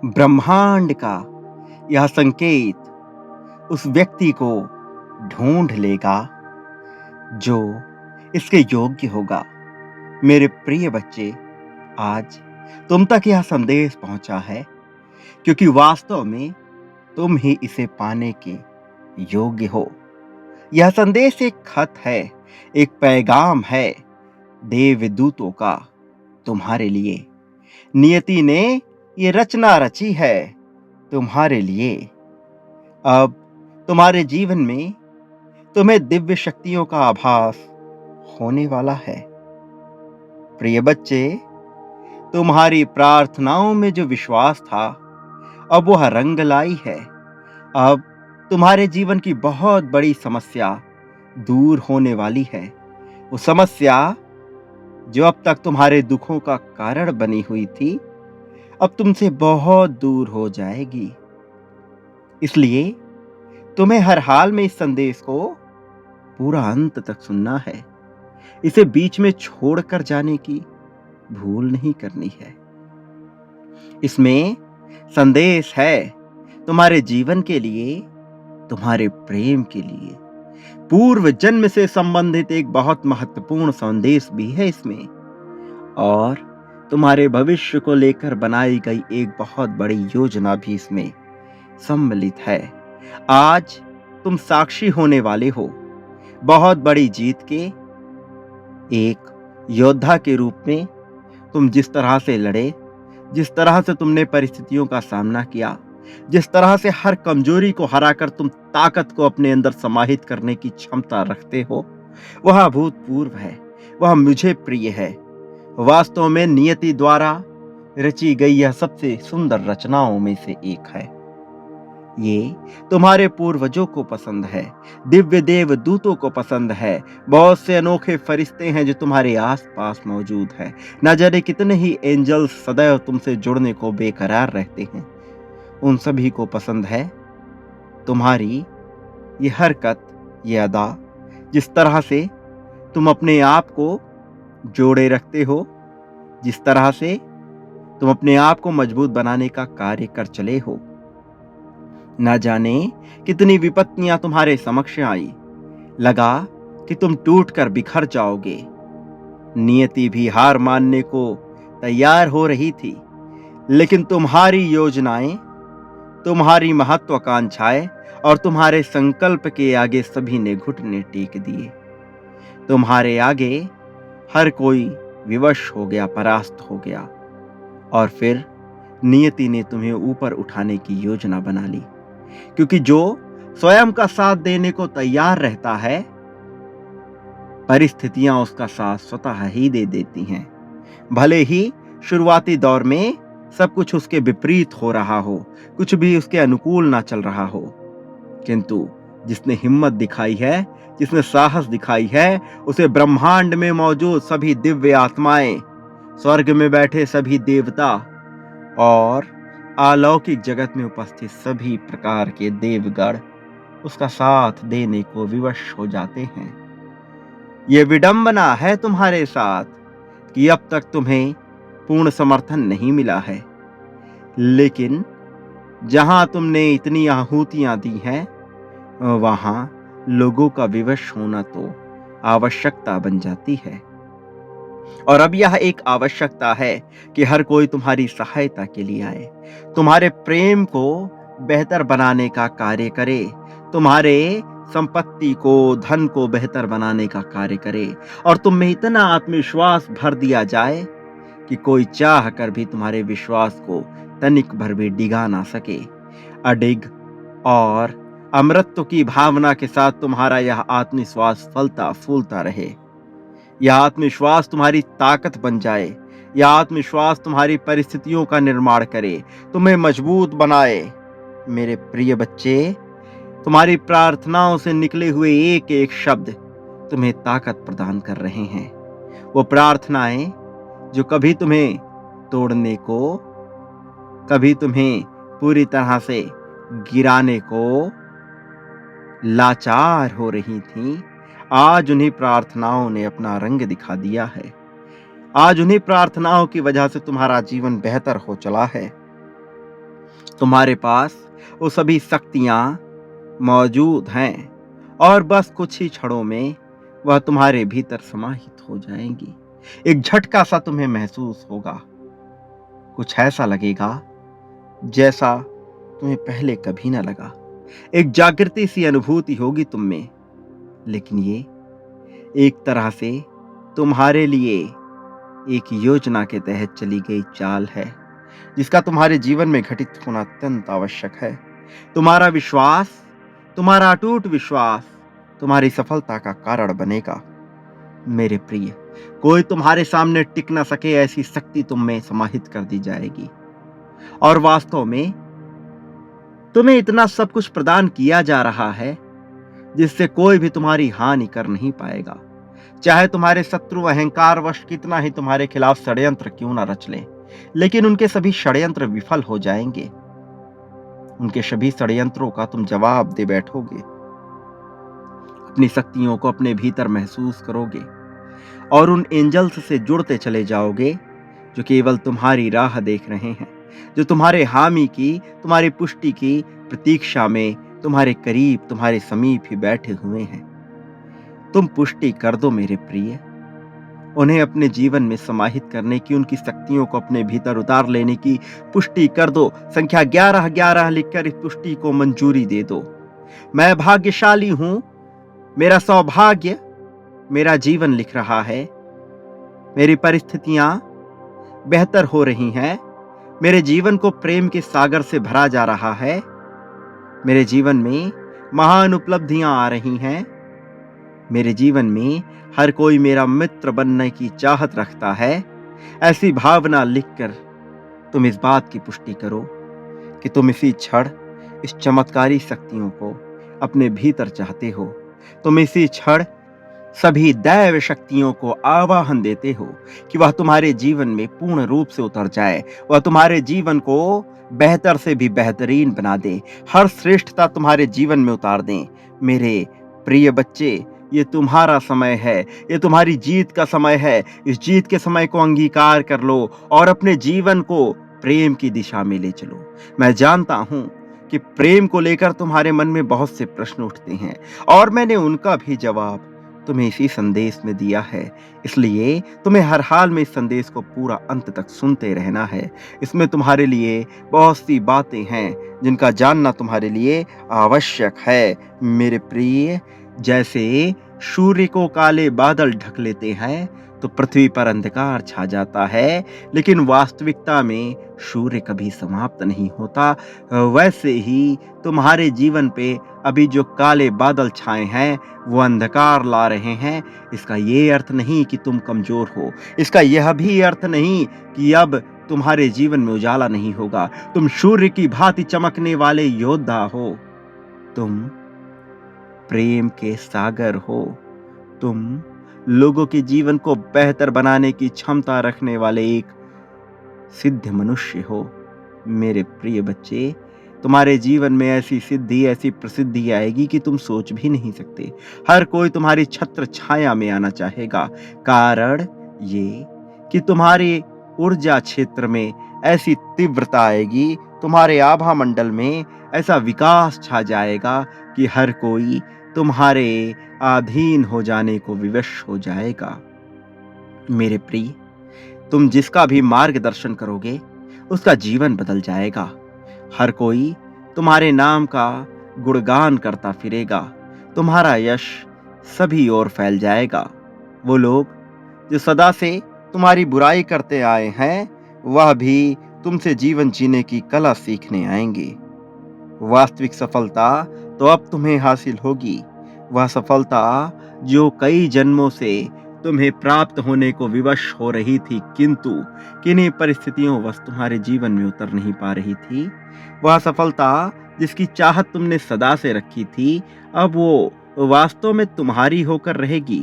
ब्रह्मांड का यह संकेत उस व्यक्ति को ढूंढ लेगा जो इसके योग्य होगा। मेरे प्रिय बच्चे, आज तुम तक यह संदेश पहुंचा है क्योंकि वास्तव में तुम ही इसे पाने के योग्य हो। यह संदेश एक खत है, एक पैगाम है देवदूतों का तुम्हारे लिए। नियति ने ये रचना रची है तुम्हारे लिए। अब तुम्हारे जीवन में तुम्हें दिव्य शक्तियों का आभास होने वाला है। प्रिय बच्चे, तुम्हारी प्रार्थनाओं में जो विश्वास था, अब वह रंग लाई है। अब तुम्हारे जीवन की बहुत बड़ी समस्या दूर होने वाली है। वो समस्या जो अब तक तुम्हारे दुखों का कारण बनी हुई थी, अब तुमसे बहुत दूर हो जाएगी। इसलिए तुम्हें हर हाल में इस संदेश को पूरा अंत तक सुनना है। इसे बीच में छोड़कर जाने की भूल नहीं करनी है। इसमें संदेश है तुम्हारे जीवन के लिए, तुम्हारे प्रेम के लिए। पूर्व जन्म से संबंधित एक बहुत महत्वपूर्ण संदेश भी है इसमें, और तुम्हारे भविष्य को लेकर बनाई गई एक बहुत बड़ी योजना भी इसमें सम्मिलित है। आज तुम साक्षी होने वाले हो बहुत बड़ी जीत के। एक योद्धा के रूप में तुम जिस तरह से लड़े, जिस तरह से तुमने परिस्थितियों का सामना किया, जिस तरह से हर कमजोरी को हराकर तुम ताकत को अपने अंदर समाहित करने की क्षमता रखते हो, वह अभूतपूर्व है, वह मुझे प्रिय है। वास्तव में नियति द्वारा रची गई यह सबसे सुंदर रचनाओं में से एक है। ये तुम्हारे पूर्वजों को पसंद है, दिव्य देव दूतों को पसंद है। बहुत से अनोखे फरिश्ते हैं जो तुम्हारे आसपास मौजूद हैं। न जाने कितने ही एंजल्स सदैव तुमसे जुड़ने को बेकरार रहते हैं। उन सभी को पसंद है तुम्हारी ये हरकत, ये अदा, जिस तरह से तुम अपने आप को जोड़े रखते हो, जिस तरह से तुम अपने आप को मजबूत बनाने का कार्य कर चले हो। न जाने कितनी विपत्तियां तुम्हारे समक्ष आई, लगा कि तुम टूटकर बिखर जाओगे। नियति भी हार मानने को तैयार हो रही थी, लेकिन तुम्हारी योजनाएं, तुम्हारी महत्वाकांक्षाएं और तुम्हारे संकल्प के आगे सभी ने घुटने टेक दिए। तुम्हारे आगे हर कोई विवश हो गया, परास्त हो गया, और फिर नियति ने तुम्हें ऊपर उठाने की योजना बना ली। क्योंकि जो स्वयं का साथ देने को तैयार रहता है, परिस्थितियां उसका साथ स्वतः ही दे देती हैं। भले ही शुरुआती दौर में सब कुछ उसके विपरीत हो रहा हो, कुछ भी उसके अनुकूल ना चल रहा हो, किंतु जिसने हिम्मत दिखाई है, जिसने साहस दिखाई है, उसे ब्रह्मांड में मौजूद सभी दिव्य आत्माएं, स्वर्ग में बैठे सभी देवता और अलौकिक जगत में उपस्थित सभी प्रकार के देवगण उसका साथ देने को विवश हो जाते हैं। यह विडंबना है तुम्हारे साथ कि अब तक तुम्हें पूर्ण समर्थन नहीं मिला है, लेकिन जहां तुमने इतनी आहुतियां दी हैं, वहां लोगों का विवश होना तो आवश्यकता बन जाती है। और अब यह एक आवश्यकता है कि हर कोई तुम्हारी सहायता के लिए आए, तुम्हारे प्रेम को बेहतर बनाने का कार्य करे, तुम्हारे संपत्ति को, धन को बेहतर बनाने का कार्य करे, और तुम में इतना आत्मविश्वास भर दिया जाए कि कोई चाह कर भी तुम्हारे विश्वास को तनिक भर भी डिगा ना सके। अडिग और अमृतत्व की भावना के साथ तुम्हारा यह आत्मविश्वास फलता फूलता रहे। यह आत्मविश्वास तुम्हारी ताकत बन जाए। यह आत्मविश्वास तुम्हारी परिस्थितियों का निर्माण करे, तुम्हें मजबूत बनाए। मेरे प्रिय बच्चे, तुम्हारी प्रार्थनाओं से निकले हुए एक एक शब्द तुम्हें ताकत प्रदान कर रहे हैं। वो प्रार्थनाएं जो कभी तुम्हें तोड़ने को, कभी तुम्हें पूरी तरह से गिराने को लाचार हो रही थीं, आज उन्हीं प्रार्थनाओं ने अपना रंग दिखा दिया है। आज उन्हीं प्रार्थनाओं की वजह से तुम्हारा जीवन बेहतर हो चला है। तुम्हारे पास वो सभी शक्तियां मौजूद हैं और बस कुछ ही क्षणों में वह तुम्हारे भीतर समाहित हो जाएंगी। एक झटका सा तुम्हें महसूस होगा, कुछ ऐसा लगेगा जैसा तुम्हें पहले कभी ना लगा। एक जागृति सी अनुभूति होगी तुम में, लेकिन ये एक तरह से तुम्हारे लिए एक योजना के तहत चली गई चाल है, जिसका तुम्हारे जीवन में घटित होना अत्यंत आवश्यक है। तुम्हारा विश्वास, तुम्हारा अटूट विश्वास तुम्हारी सफलता का कारण बनेगा। मेरे प्रिय, कोई तुम्हारे सामने टिक ना सके ऐसी शक्ति तुम में समाहित कर दी जाएगी। और वास्तव में तुम्हें इतना सब कुछ प्रदान किया जा रहा है जिससे कोई भी तुम्हारी हानि कर नहीं पाएगा। चाहे तुम्हारे शत्रु अहंकारवश कितना ही तुम्हारे खिलाफ षड्यंत्र क्यों ना रच लें, लेकिन उनके सभी षड्यंत्र विफल हो जाएंगे। उनके सभी षड्यंत्रों का तुम जवाब दे बैठोगे। अपनी शक्तियों को अपने भीतर महसूस करोगे और उन एंजल्स से जुड़ते चले जाओगे जो केवल तुम्हारी राह देख रहे हैं, जो तुम्हारे हामी की, तुम्हारी पुष्टि की प्रतीक्षा में तुम्हारे करीब, तुम्हारे समीप ही बैठे हुए हैं। तुम पुष्टि कर दो मेरे प्रिय, उन्हें अपने जीवन में समाहित करने की, उनकी शक्तियों को अपने भीतर उतार लेने की पुष्टि कर दो। संख्या 11-11 लिखकर इस पुष्टि को मंजूरी दे दो। मैं भाग्यशाली हूं, मेरा सौभाग्य मेरा जीवन लिख रहा है। मेरी परिस्थितियां बेहतर हो रही हैं। मेरे जीवन को प्रेम के सागर से भरा जा रहा है। मेरे जीवन में महान उपलब्धियां आ रही हैं। मेरे जीवन में हर कोई मेरा मित्र बनने की चाहत रखता है। ऐसी भावना लिखकर तुम इस बात की पुष्टि करो कि तुम इसी क्षण इस चमत्कारी शक्तियों को अपने भीतर चाहते हो। तुम इसी क्षण सभी दैव शक्तियों को आवाहन देते हो कि वह तुम्हारे जीवन में पूर्ण रूप से उतर जाए, वह तुम्हारे जीवन को बेहतर से भी बेहतरीन बना दे, हर श्रेष्ठता तुम्हारे जीवन में उतार दें। मेरे प्रिय बच्चे, ये तुम्हारा समय है, ये तुम्हारी जीत का समय है। इस जीत के समय को अंगीकार कर लो और अपने जीवन को प्रेम की दिशा में ले चलो। मैं जानता हूं कि प्रेम को लेकर तुम्हारे मन में बहुत से प्रश्न उठते हैं और मैंने उनका भी जवाब तुम्हें इसी संदेश में दिया है। इसलिए तुम्हें हर हाल में इस संदेश को पूरा अंत तक सुनते रहना है। इसमें तुम्हारे लिए बहुत सी बातें हैं जिनका जानना तुम्हारे लिए आवश्यक है। मेरे प्रिय, जैसे सूर्य को काले बादल ढक लेते हैं तो पृथ्वी पर अंधकार छा जाता है, लेकिन वास्तविकता में सूर्य कभी समाप्त नहीं होता, वैसे ही तुम्हारे जीवन पे अभी जो काले बादल छाए हैं वो अंधकार ला रहे हैं। इसका ये अर्थ नहीं कि तुम कमजोर हो, इसका यह भी अर्थ नहीं कि अब तुम्हारे जीवन में उजाला नहीं होगा। तुम सूर्य की भांति चमकने वाले योद्धा हो। तुम प्रेम के सागर हो। तुम लोगों के जीवन को बेहतर बनाने की क्षमता रखने वाले एक सिद्ध मनुष्य हो। मेरे प्रिय बच्चे, तुम्हारे जीवन में ऐसी सिद्धि, ऐसी प्रसिद्धि आएगी कि तुम सोच भी नहीं सकते। हर कोई तुम्हारी छत्र छाया में आना चाहेगा। कारण ये कि तुम्हारे ऊर्जा क्षेत्र में ऐसी तीव्रता आएगी, तुम्हारे आभा मंडल में ऐसा विकास छा जाएगा कि हर कोई तुम्हारे अधीन हो जाने को विवश हो जाएगा। मेरे प्रिय, तुम जिसका भी मार्गदर्शन करोगे उसका जीवन बदल जाएगा। हर कोई तुम्हारे नाम का गुणगान करता फिरेगा। तुम्हारा यश सभी ओर फैल जाएगा। वो लोग जो सदा से तुम्हारी बुराई करते आए हैं, वह भी तुमसे जीवन जीने की कला सीखने आएंगे। वास्तविक सफलता तो अब तुम्हें हासिल होगी, वह सफलता जो कई जन्मों से तुम्हें प्राप्त होने को विवश हो रही थी, किंतु किन्हीं परिस्थितियों वश तुम्हारे जीवन में उतर नहीं पा रही थी। वह सफलता जिसकी चाहत तुमने सदा से रखी थी, अब वो वास्तव में तुम्हारी होकर रहेगी।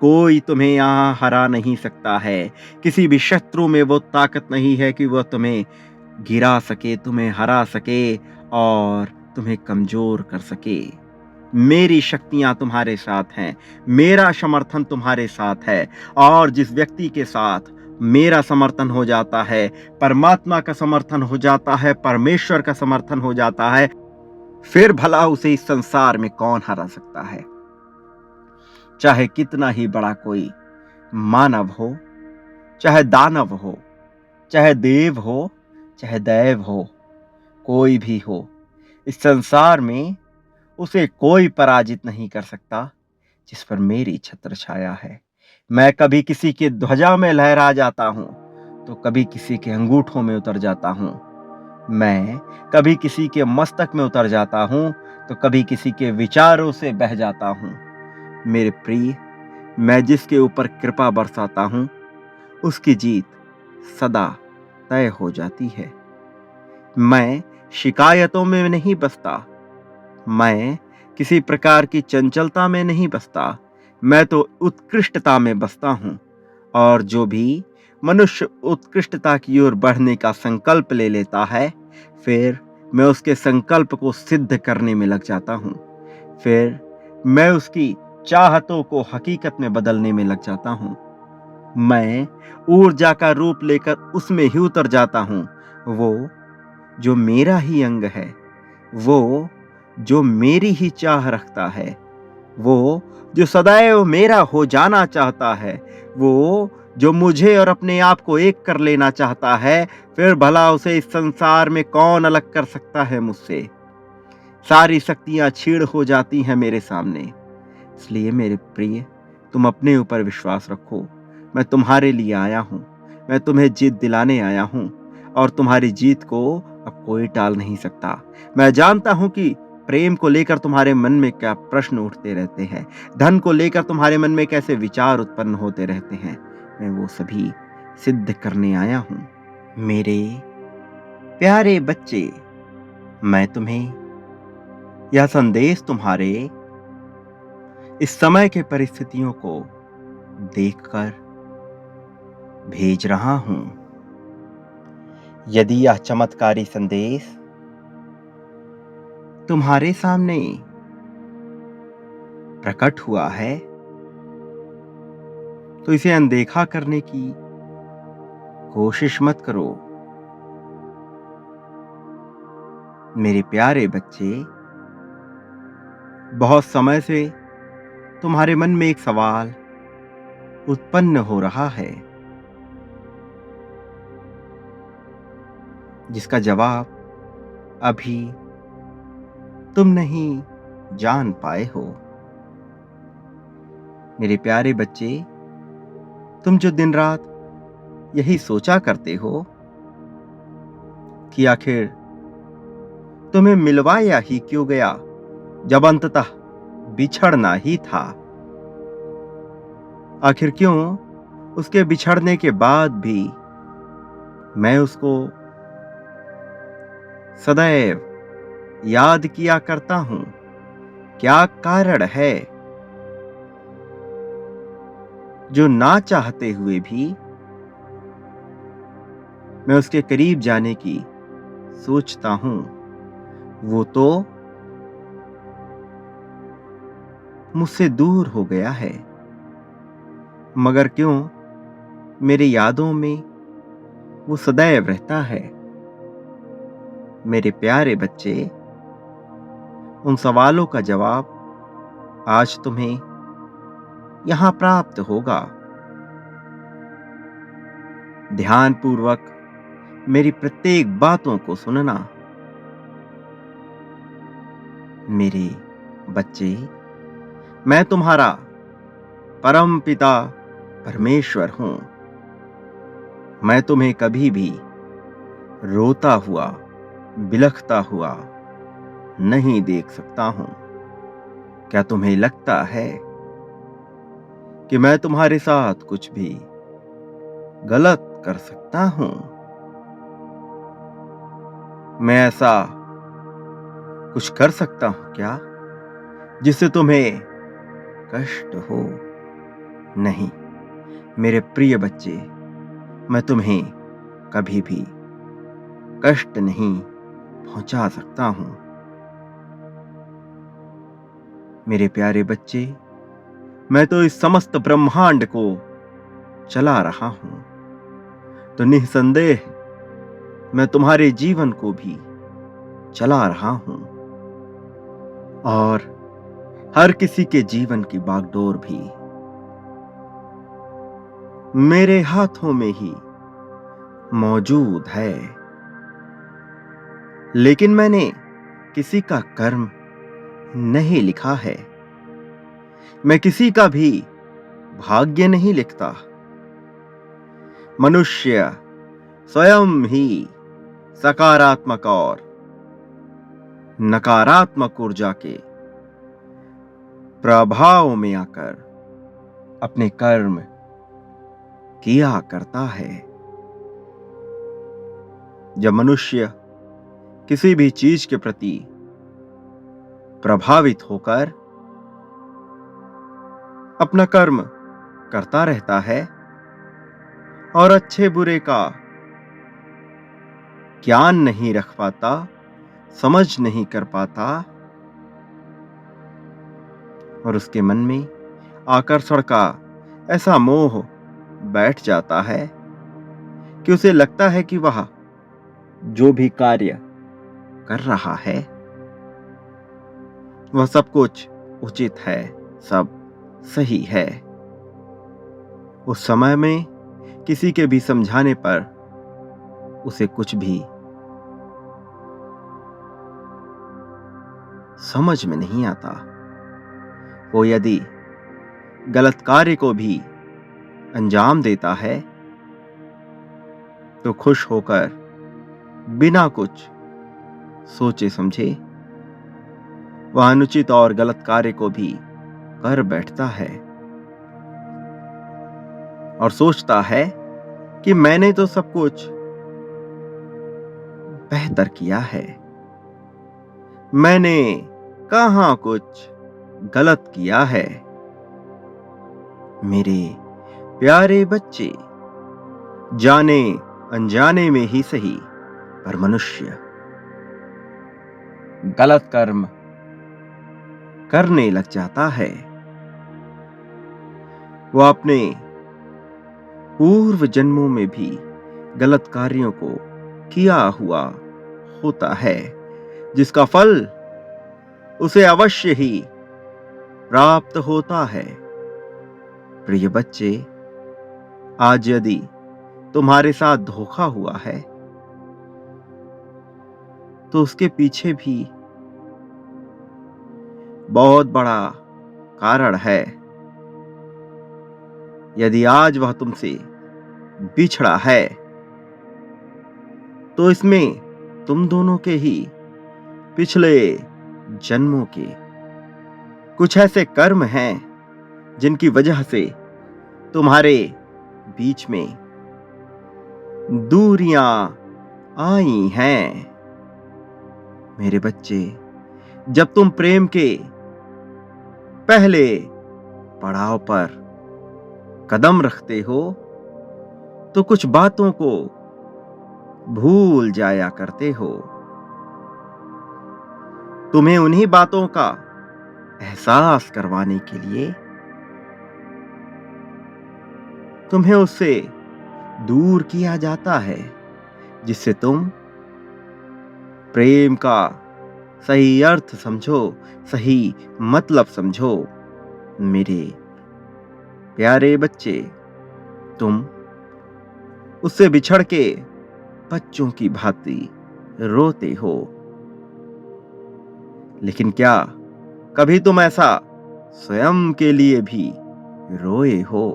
कोई तुम्हें यहाँ हरा नहीं सकता है। किसी भी शत्रु में वो ताकत नहीं है कि वह तुम्हें गिरा सके, तुम्हें हरा सके और तुम्हें कमजोर कर सके। मेरी शक्तियां तुम्हारे साथ हैं, मेरा समर्थन तुम्हारे साथ है और जिस व्यक्ति के साथ मेरा समर्थन हो जाता है, परमात्मा का समर्थन हो जाता है, परमेश्वर का समर्थन हो जाता है, फिर भला उसे इस संसार में कौन हरा सकता है? चाहे कितना ही बड़ा कोई मानव हो, चाहे दानव हो, चाहे देव हो, चाहे दैव हो, कोई भी हो, इस संसार में उसे कोई पराजित नहीं कर सकता जिस पर मेरी छत्र छाया है। मैं कभी किसी की ध्वजा में लहरा जाता हूं, तो कभी किसी के अंगूठों में उतर जाता हूं। मैं कभी किसी के मस्तक में उतर जाता हूं, तो कभी किसी के विचारों से बह जाता हूं। मेरे प्रिय, मैं जिसके ऊपर कृपा बरसाता हूं, उसकी जीत सदा तय हो जाती है। मैं शिकायतों में नहीं बसता, मैं किसी प्रकार की चंचलता में नहीं बसता, मैं तो उत्कृष्टता में बसता हूं। और जो भी मनुष्य उत्कृष्टता की ओर बढ़ने का संकल्प ले लेता है, फिर मैं उसके संकल्प को सिद्ध करने में लग जाता हूं। फिर मैं उसकी चाहतों को हकीकत में बदलने में लग जाता हूं। मैं ऊर्जा का रूप लेकर उसमें ही उतर जाता हूं। वो जो मेरा ही अंग है, वो जो मेरी ही चाह रखता है, वो जो सदैव मेरा हो जाना चाहता है, वो जो मुझे और अपने आप को एक कर लेना चाहता है, फिर भला उसे इस संसार में कौन अलग कर सकता है मुझसे? सारी शक्तियां छीड़ हो जाती हैं मेरे सामने। इसलिए मेरे प्रिय, तुम अपने ऊपर विश्वास रखो। मैं तुम्हारे लिए आया हूं, मैं तुम्हें जीत दिलाने आया हूं, और तुम्हारी जीत को अब कोई टाल नहीं सकता। मैं जानता हूं कि प्रेम को लेकर तुम्हारे मन में क्या प्रश्न उठते रहते हैं, धन को लेकर तुम्हारे मन में कैसे विचार उत्पन्न होते रहते हैं, मैं वो सभी सिद्ध करने आया हूं। मेरे प्यारे बच्चे, मैं तुम्हें यह संदेश तुम्हारे इस समय के परिस्थितियों को देखकर भेज रहा हूं। यदि यह चमत्कारी संदेश तुम्हारे सामने प्रकट हुआ है, तो इसे अनदेखा करने की कोशिश मत करो। मेरे प्यारे बच्चे, बहुत समय से तुम्हारे मन में एक सवाल उत्पन्न हो रहा है, जिसका जवाब अभी तुम नहीं जान पाए हो। मेरे प्यारे बच्चे, तुम जो दिन रात यही सोचा करते हो कि आखिर तुम्हें मिलवाया ही क्यों गया, जब अंततः बिछड़ना ही था। आखिर क्यों उसके बिछड़ने के बाद भी मैं उसको सदैव याद किया करता हूं? क्या कारण है जो ना चाहते हुए भी मैं उसके करीब जाने की सोचता हूं? वो तो मुझसे दूर हो गया है, मगर क्यों मेरी यादों में वो सदैव रहता है। मेरे प्यारे बच्चे, उन सवालों का जवाब आज तुम्हें यहां प्राप्त होगा। ध्यानपूर्वक मेरी प्रत्येक बातों को सुनना। मेरे बच्चे, मैं तुम्हारा परम पिता परमेश्वर हूं। मैं तुम्हें कभी भी रोता हुआ, बिलखता हुआ नहीं देख सकता हूं। क्या तुम्हें लगता है कि मैं तुम्हारे साथ कुछ भी गलत कर सकता हूं? मैं ऐसा कुछ कर सकता हूं क्या जिससे तुम्हें कष्ट हो? नहीं मेरे प्रिय बच्चे, मैं तुम्हें कभी भी कष्ट नहीं पहुंचा सकता हूं। मेरे प्यारे बच्चे, मैं तो इस समस्त ब्रह्मांड को चला रहा हूं। तो निस्संदेह मैं तुम्हारे जीवन को भी चला रहा हूं और हर किसी के जीवन की बागडोर भी मेरे हाथों में ही मौजूद है। लेकिन मैंने किसी का कर्म नहीं लिखा है। मैं किसी का भी भाग्य नहीं लिखता। मनुष्य स्वयं ही सकारात्मक और नकारात्मक ऊर्जा के प्रभाव में आकर अपने कर्म किया करता है। जब मनुष्य किसी भी चीज के प्रति प्रभावित होकर अपना कर्म करता रहता है और अच्छे बुरे का ज्ञान नहीं रख पाता, समझ नहीं कर पाता और उसके मन में आकर्षण का ऐसा मोह बैठ जाता है कि उसे लगता है कि वह जो भी कार्य कर रहा है वह सब कुछ उचित है, सब सही है। उस समय में किसी के भी समझाने पर उसे कुछ भी समझ में नहीं आता। वो यदि गलत कार्य को भी अंजाम देता है तो खुश होकर बिना कुछ सोचे समझे वह अनुचित और गलत कार्य को भी कर बैठता है और सोचता है कि मैंने तो सब कुछ बेहतर किया है, मैंने कहां कुछ गलत किया है। मेरे प्यारे बच्चे, जाने अनजाने में ही सही पर मनुष्य गलत कर्म करने लग जाता है। वह अपने पूर्व जन्मों में भी गलत कार्यों को किया हुआ होता है, जिसका फल उसे अवश्य ही प्राप्त होता है। प्रिय बच्चे, आज यदि तुम्हारे साथ धोखा हुआ है तो उसके पीछे भी बहुत बड़ा कारण है। यदि आज वह तुमसे बिछड़ा है तो इसमें तुम दोनों के ही पिछले जन्मों के कुछ ऐसे कर्म हैं जिनकी वजह से तुम्हारे बीच में दूरियां आई हैं। मेरे बच्चे, जब तुम प्रेम के पहले पड़ाव पर कदम रखते हो तो कुछ बातों को भूल जाया करते हो। तुम्हें उन्हीं बातों का एहसास करवाने के लिए तुम्हें उससे दूर किया जाता है, जिससे तुम प्रेम का सही अर्थ समझो, सही मतलब समझो। मेरे प्यारे बच्चे, तुम उससे बिछड़ के बच्चों की भांति रोते हो, लेकिन क्या कभी तुम ऐसा स्वयं के लिए भी रोए हो?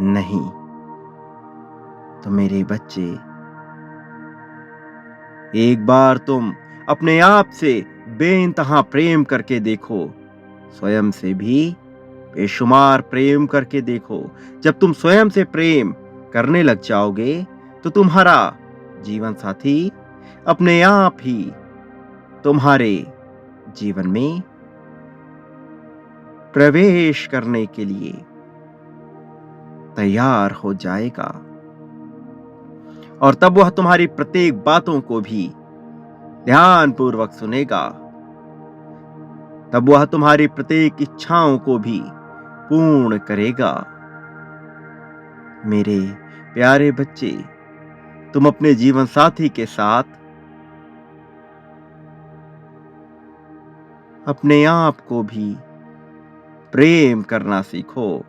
नहीं। तो मेरे बच्चे, एक बार तुम अपने आप से बेइंतहा प्रेम करके देखो, स्वयं से भी बेशुमार प्रेम करके देखो। जब तुम स्वयं से प्रेम करने लग जाओगे तो तुम्हारा जीवन साथी अपने आप ही तुम्हारे जीवन में प्रवेश करने के लिए तैयार हो जाएगा और तब वह तुम्हारी प्रत्येक बातों को भी ध्यानपूर्वक सुनेगा। तब वह तुम्हारी प्रत्येक इच्छाओं को भी पूर्ण करेगा। मेरे प्यारे बच्चे, तुम अपने जीवन साथी के साथ अपने आप को भी प्रेम करना सीखो।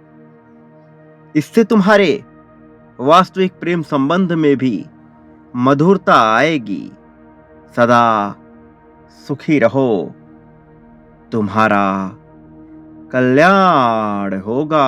इससे तुम्हारे वास्तविक प्रेम संबंध में भी मधुरता आएगी। सदा सुखी रहो, तुम्हारा कल्याण होगा।